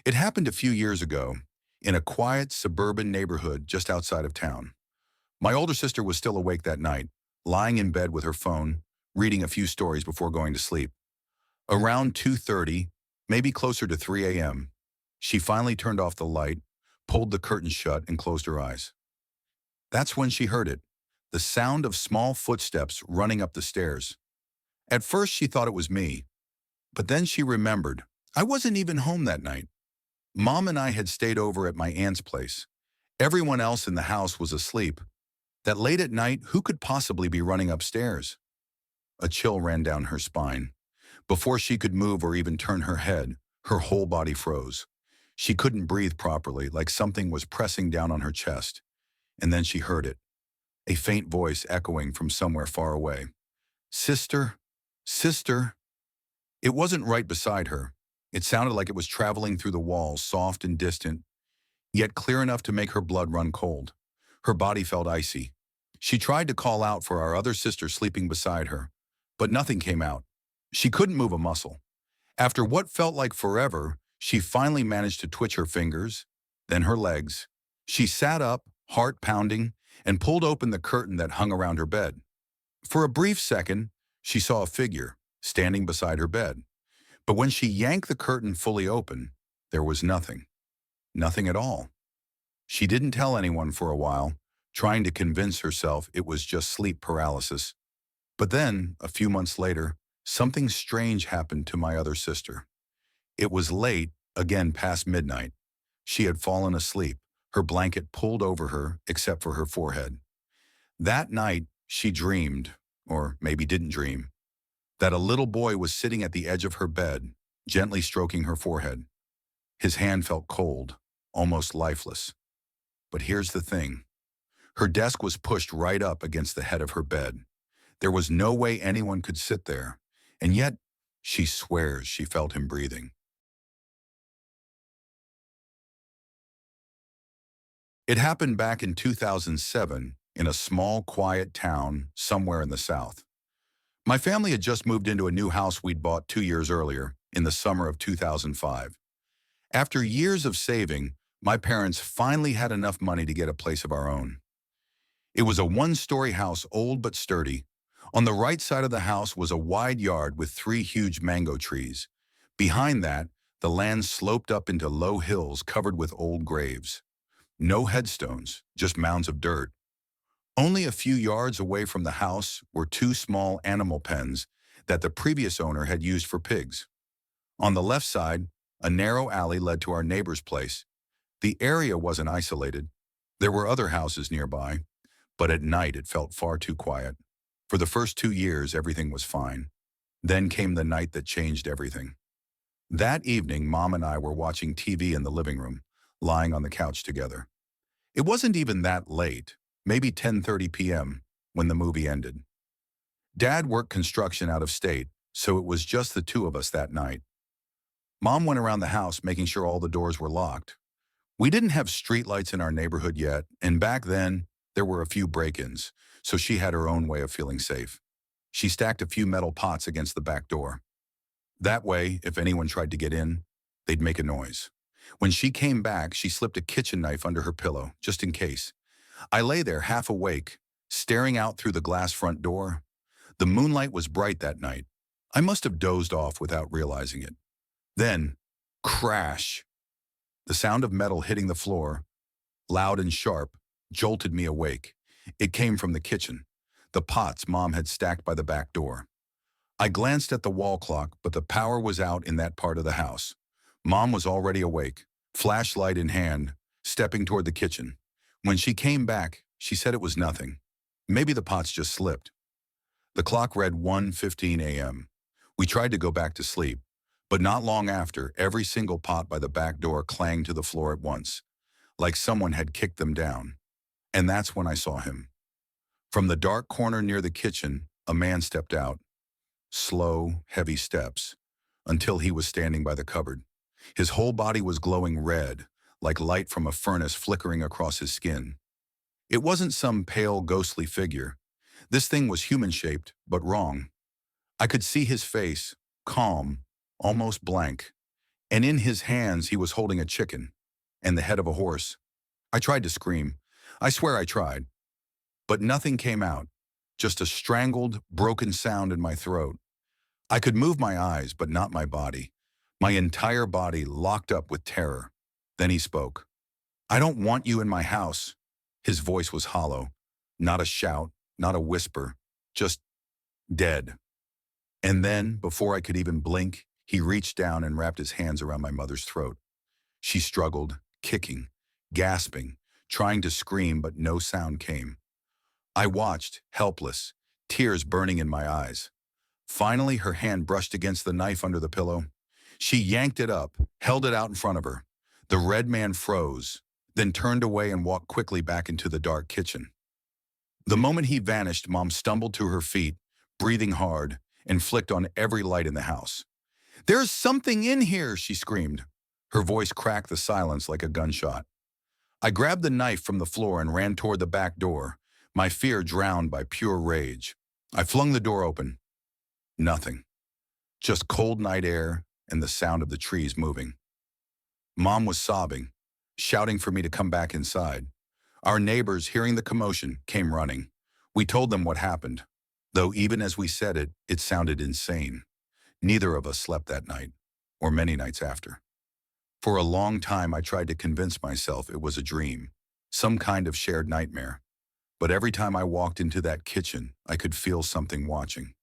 It happened a few years ago in a quiet suburban neighborhood just outside of town. My older sister was still awake that night, lying in bed with her phone, reading a few stories before going to sleep. Around 2:30, maybe closer to 3 a.m., she finally turned off the light, pulled the curtains shut, and closed her eyes. That's when she heard it, the sound of small footsteps running up the stairs. At first, she thought it was me, but then she remembered. I wasn't even home that night. Mom and I had stayed over at my aunt's place. Everyone else in the house was asleep. That late at night, who could possibly be running upstairs? A chill ran down her spine. Before she could move or even turn her head, her whole body froze. She couldn't breathe properly, like something was pressing down on her chest. And then she heard it, a faint voice echoing from somewhere far away. Sister, sister. It wasn't right beside her. It sounded like it was traveling through the walls, soft and distant, yet clear enough to make her blood run cold. Her body felt icy. She tried to call out for our other sister sleeping beside her, but nothing came out. She couldn't move a muscle. After what felt like forever, she finally managed to twitch her fingers, then her legs. She sat up, heart pounding, and pulled open the curtain that hung around her bed. For a brief second, she saw a figure standing beside her bed. But when she yanked the curtain fully open, there was nothing. Nothing at all. She didn't tell anyone for a while, trying to convince herself it was just sleep paralysis. But then, a few months later, something strange happened to my other sister. It was late, again past midnight. She had fallen asleep, her blanket pulled over her except for her forehead. That night, she dreamed, or maybe didn't dream, that a little boy was sitting at the edge of her bed, gently stroking her forehead. His hand felt cold, almost lifeless. But here's the thing. Her desk was pushed right up against the head of her bed. There was no way anyone could sit there, and yet she swears she felt him breathing. It happened back in 2007 in a small, quiet town somewhere in the South. My family had just moved into a new house we'd bought 2 years earlier, in the summer of 2005. After years of saving, my parents finally had enough money to get a place of our own. It was a one-story house, old but sturdy. On the right side of the house was a wide yard with 3 huge mango trees. Behind that, the land sloped up into low hills covered with old graves. No headstones, just mounds of dirt. Only a few yards away from the house were 2 small animal pens that the previous owner had used for pigs. On the left side, a narrow alley led to our neighbor's place. The area wasn't isolated. There were other houses nearby, but at night it felt far too quiet. For the first 2 years, everything was fine. Then came the night that changed everything. That evening, Mom and I were watching TV in the living room, lying on the couch together. It wasn't even that late, maybe 10:30 p.m., when the movie ended. Dad worked construction out of state, so it was just the two of us that night. Mom went around the house making sure all the doors were locked. We didn't have streetlights in our neighborhood yet, and back then, there were a few break-ins, so she had her own way of feeling safe. She stacked a few metal pots against the back door. That way, if anyone tried to get in, they'd make a noise. When she came back, she slipped a kitchen knife under her pillow, just in case. I lay there half awake, staring out through the glass front door. The moonlight was bright that night. I must have dozed off without realizing it. Then, crash! The sound of metal hitting the floor, loud and sharp, jolted me awake. It came from the kitchen, the pots Mom had stacked by the back door. I glanced at the wall clock, but the power was out in that part of the house. Mom was already awake, flashlight in hand, stepping toward the kitchen. When she came back, she said it was nothing. Maybe the pots just slipped. The clock read 1:15 a.m. We tried to go back to sleep, but not long after, every single pot by the back door clanged to the floor at once, like someone had kicked them down. And that's when I saw him. From the dark corner near the kitchen, a man stepped out. Slow, heavy steps, until he was standing by the cupboard. His whole body was glowing red, like light from a furnace flickering across his skin. It wasn't some pale, ghostly figure. This thing was human-shaped, but wrong. I could see his face, calm, almost blank. and in his hands he was holding a chicken and the head of a horse. I tried to scream. I swear I tried. But nothing came out, just a strangled, broken sound in my throat. I could move my eyes, but not my body. My entire body locked up with terror. Then he spoke. "I don't want you in my house." His voice was hollow. Not a shout, not a whisper, just dead. And then, before I could even blink, he reached down and wrapped his hands around my mother's throat. She struggled, kicking, gasping, trying to scream, but no sound came. I watched, helpless, tears burning in my eyes. Finally, her hand brushed against the knife under the pillow. She yanked it up, held it out in front of her. The red man froze, then turned away and walked quickly back into the dark kitchen. The moment he vanished, Mom stumbled to her feet, breathing hard, and flicked on every light in the house. "There's something in here," she screamed. Her voice cracked the silence like a gunshot. I grabbed the knife from the floor and ran toward the back door, my fear drowned by pure rage. I flung the door open. Nothing. Just cold night air and the sound of the trees moving. Mom was sobbing, shouting for me to come back inside. Our neighbors, hearing the commotion, came running. We told them what happened, though even as we said it, it sounded insane. Neither of us slept that night, or many nights after. For a long time, I tried to convince myself it was a dream, some kind of shared nightmare. But every time I walked into that kitchen, I could feel something watching.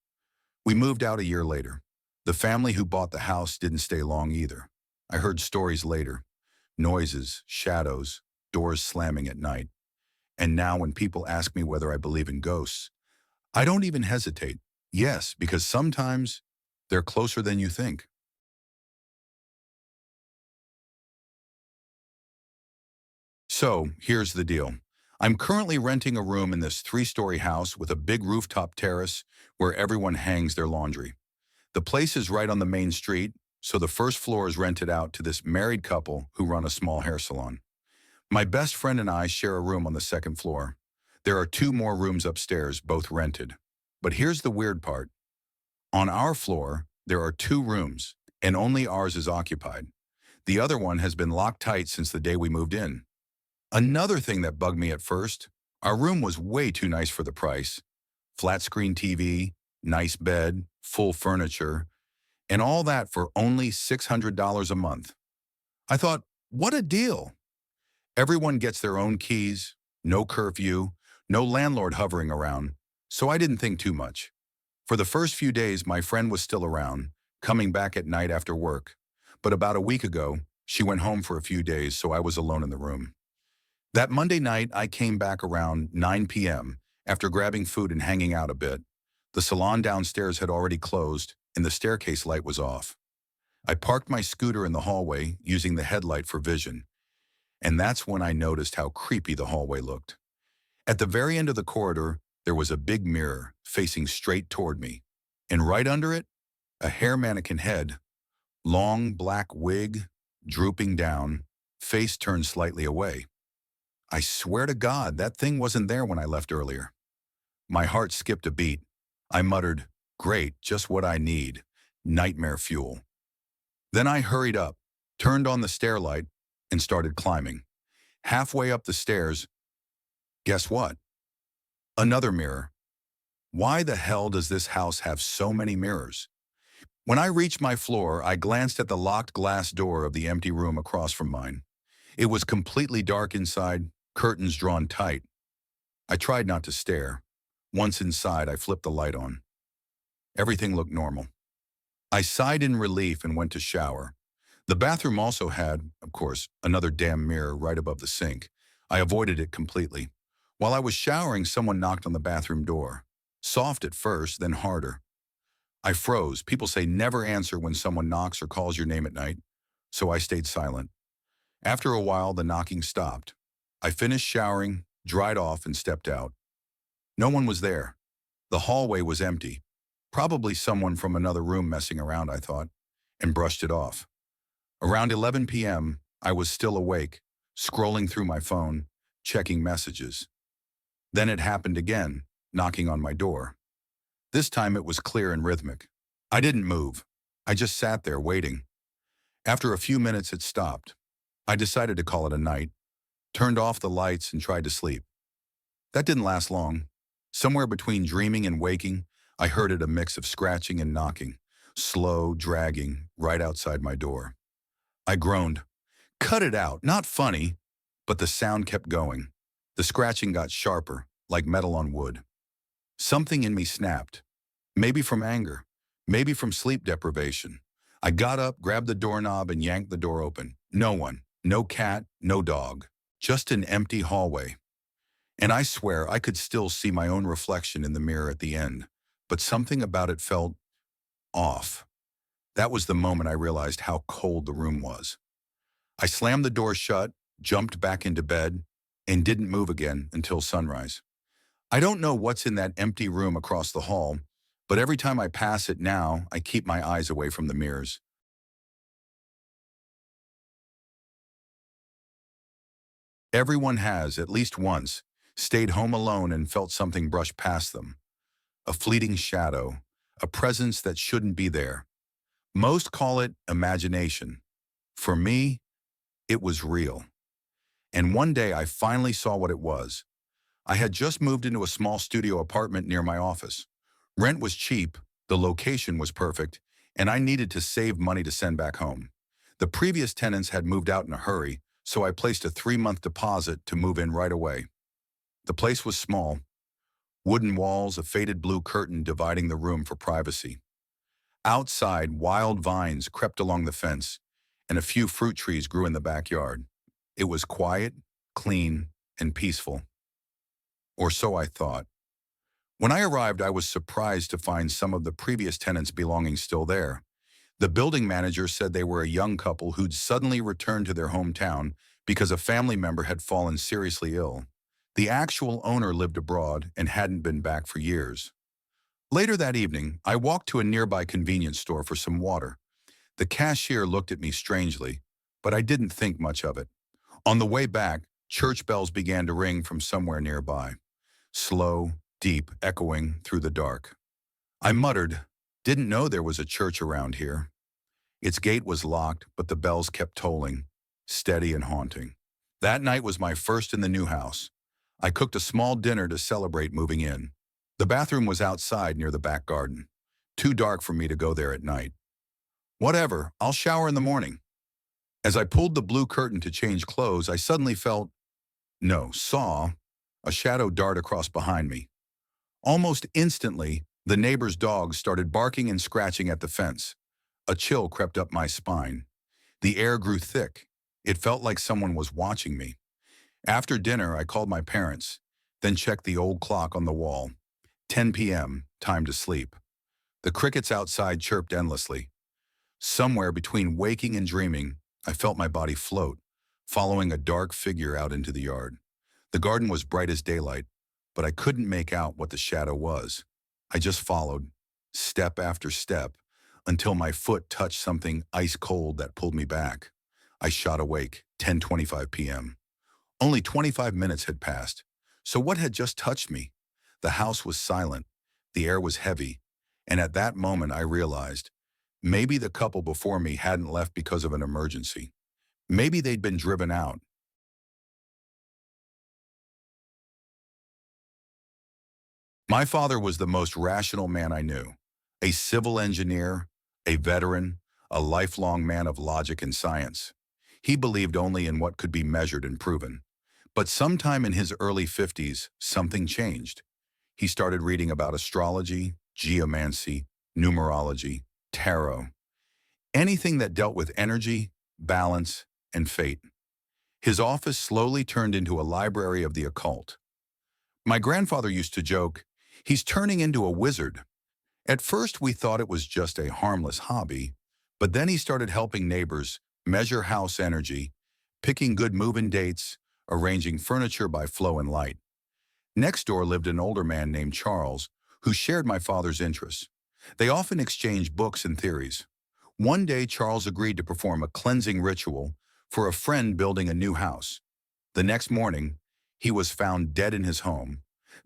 We moved out a year later. The family who bought the house didn't stay long either. I heard stories later. Noises, shadows, doors slamming at night. And now when people ask me whether I believe in ghosts, I don't even hesitate. Yes, because sometimes they're closer than you think. So, here's the deal. I'm currently renting a room in this 3-story house with a big rooftop terrace where everyone hangs their laundry. The place is right on the main street, so the first floor is rented out to this married couple who run a small hair salon. My best friend and I share a room on the second floor. There are 2 more rooms upstairs, both rented. But here's the weird part. On our floor, there are 2 rooms, and only ours is occupied. The other one has been locked tight since the day we moved in. Another thing that bugged me at first, our room was way too nice for the price. Flat screen TV, nice bed, full furniture, and all that for only $600 a month. I thought, what a deal. Everyone gets their own keys, no curfew, no landlord hovering around, so I didn't think too much. For the first few days, my friend was still around, coming back at night after work. But about a week ago, she went home for a few days, so I was alone in the room. That Monday night, I came back around 9 p.m. after grabbing food and hanging out a bit. The salon downstairs had already closed, and the staircase light was off. I parked my scooter in the hallway, using the headlight for vision. And that's when I noticed how creepy the hallway looked. At the very end of the corridor, there was a big mirror facing straight toward me. And right under it, a hair mannequin head, long black wig, drooping down, face turned slightly away. I swear to God, that thing wasn't there when I left earlier. My heart skipped a beat. I muttered, "Great, just what I need. Nightmare fuel." Then I hurried up, turned on the stair light, and started climbing. Halfway up the stairs, guess what? Another mirror. Why the hell does this house have so many mirrors? When I reached my floor, I glanced at the locked glass door of the empty room across from mine. It was completely dark inside, curtains drawn tight. I tried not to stare. Once inside, I flipped the light on. Everything looked normal. I sighed in relief and went to shower. The bathroom also had, of course, another damn mirror right above the sink. I avoided it completely. While I was showering, someone knocked on the bathroom door. Soft at first, then harder. I froze. People say never answer when someone knocks or calls your name at night, so I stayed silent. After a while, the knocking stopped. I finished showering, dried off, and stepped out. No one was there. The hallway was empty. Probably someone from another room messing around, I thought, and brushed it off. Around 11 p.m., I was still awake, scrolling through my phone, checking messages. Then it happened again, knocking on my door. This time it was clear and rhythmic. I didn't move. I just sat there waiting. After a few minutes, it stopped. I decided to call it a night, turned off the lights, and tried to sleep. That didn't last long. Somewhere between dreaming and waking, I heard it a mix of scratching and knocking, slow, dragging, right outside my door. I groaned. Cut it out, not funny. But the sound kept going. The scratching got sharper, like metal on wood. Something in me snapped. Maybe from anger. Maybe from sleep deprivation. I got up, grabbed the doorknob, and yanked the door open. No one. No cat, no dog. Just an empty hallway. And I swear I could still see my own reflection in the mirror at the end. But something about it felt off. That was the moment I realized how cold the room was. I slammed the door shut, jumped back into bed, and didn't move again until sunrise. I don't know what's in that empty room across the hall, but every time I pass it now, I keep my eyes away from the mirrors. Everyone has, at least once, stayed home alone and felt something brush past them. A fleeting shadow, a presence that shouldn't be there. Most call it imagination. For me, it was real. And one day I finally saw what it was. I had just moved into a small studio apartment near my office. Rent was cheap, the location was perfect, and I needed to save money to send back home. The previous tenants had moved out in a hurry, so I placed a 3-month deposit to move in right away. The place was small. Wooden walls, a faded blue curtain dividing the room for privacy. Outside, wild vines crept along the fence, and a few fruit trees grew in the backyard. It was quiet, clean, and peaceful. Or so I thought. When I arrived, I was surprised to find some of the previous tenants' belongings still there. The building manager said they were a young couple who'd suddenly returned to their hometown because a family member had fallen seriously ill. The actual owner lived abroad and hadn't been back for years. Later that evening, I walked to a nearby convenience store for some water. The cashier looked at me strangely, but I didn't think much of it. On the way back, church bells began to ring from somewhere nearby. Slow, deep, echoing through the dark. I muttered, "Didn't know there was a church around here." Its gate was locked, but the bells kept tolling, steady and haunting. That night was my first in the new house. I cooked a small dinner to celebrate moving in. The bathroom was outside near the back garden. Too dark for me to go there at night. Whatever, I'll shower in the morning. As I pulled the blue curtain to change clothes, I suddenly saw a shadow dart across behind me. Almost instantly, the neighbor's dog started barking and scratching at the fence. A chill crept up my spine. The air grew thick. It felt like someone was watching me. After dinner, I called my parents, then checked the old clock on the wall. 10 p.m., time to sleep. The crickets outside chirped endlessly. Somewhere between waking and dreaming, I felt my body float, following a dark figure out into the yard. The garden was bright as daylight, but I couldn't make out what the shadow was. I just followed, step after step, until my foot touched something ice cold that pulled me back. I shot awake, 10:25 p.m. Only 25 minutes had passed. So what had just touched me? The house was silent, the air was heavy, and at that moment I realized maybe the couple before me hadn't left because of an emergency. Maybe they'd been driven out. My father was the most rational man I knew. A civil engineer, a veteran, a lifelong man of logic and science. He believed only in what could be measured and proven. But sometime in his early 50s, something changed. He started reading about astrology, geomancy, numerology, tarot, anything that dealt with energy, balance, and fate. His office slowly turned into a library of the occult. My grandfather used to joke, "He's turning into a wizard." At first, we thought it was just a harmless hobby, but then he started helping neighbors measure house energy, picking good move-in dates, arranging furniture by flow and light. Next door lived an older man named Charles, who shared my father's interests. They often exchanged books and theories. One day, Charles agreed to perform a cleansing ritual for a friend building a new house. The next morning, he was found dead in his home.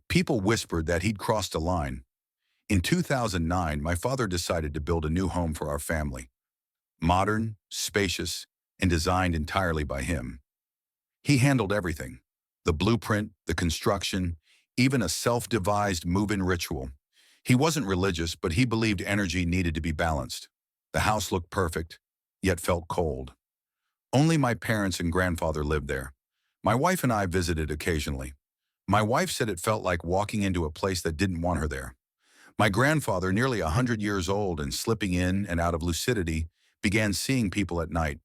People whispered that he'd crossed a line. In 2009, my father decided to build a new home for our family. modern, spacious, and designed entirely by him. He handled everything: the blueprint, the construction, even a self-devised move-in ritual. He wasn't religious, but he believed energy needed to be balanced. The house looked perfect, yet felt cold. Only my parents and grandfather lived there. My wife and I visited occasionally. My wife said it felt like walking into a place that didn't want her there. My grandfather, nearly 100 years old and slipping in and out of lucidity, began seeing people at night,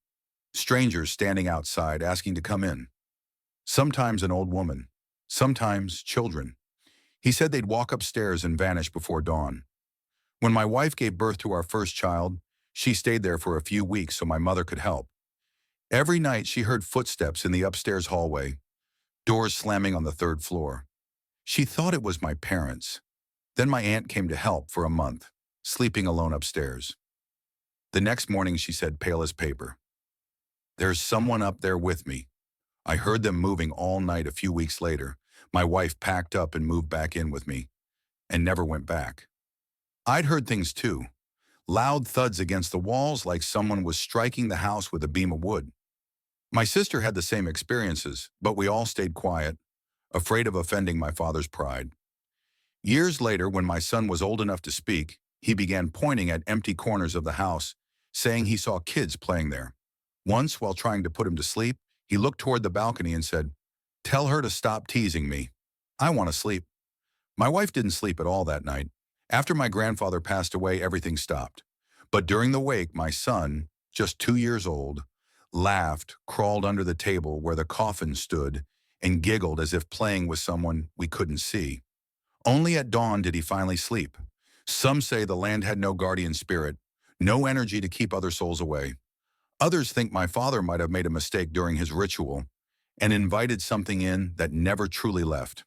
strangers standing outside asking to come in. Sometimes an old woman, sometimes children. He said they'd walk upstairs and vanish before dawn. When my wife gave birth to our first child, she stayed there for a few weeks so my mother could help. Every night she heard footsteps in the upstairs hallway, doors slamming on the third floor. She thought it was my parents. Then my aunt came to help for a month, sleeping alone upstairs. The next morning she said, pale as paper, "There's someone up there with me." I heard them moving all night. A few weeks later, my wife packed up and moved back in with me, and never went back. I'd heard things too. Loud thuds against the walls like someone was striking the house with a beam of wood. My sister had the same experiences, but we all stayed quiet, afraid of offending my father's pride. Years later, when my son was old enough to speak, he began pointing at empty corners of the house, saying he saw kids playing there. Once, while trying to put him to sleep, he looked toward the balcony and said, "Tell her to stop teasing me. I want to sleep." My wife didn't sleep at all that night. After my grandfather passed away, everything stopped. But during the wake, my son, just 2 years old, laughed, crawled under the table where the coffin stood, and giggled as if playing with someone we couldn't see. Only at dawn did he finally sleep. Some say the land had no guardian spirit, no energy to keep other souls away. Others think my father might have made a mistake during his ritual and invited something in that never truly left.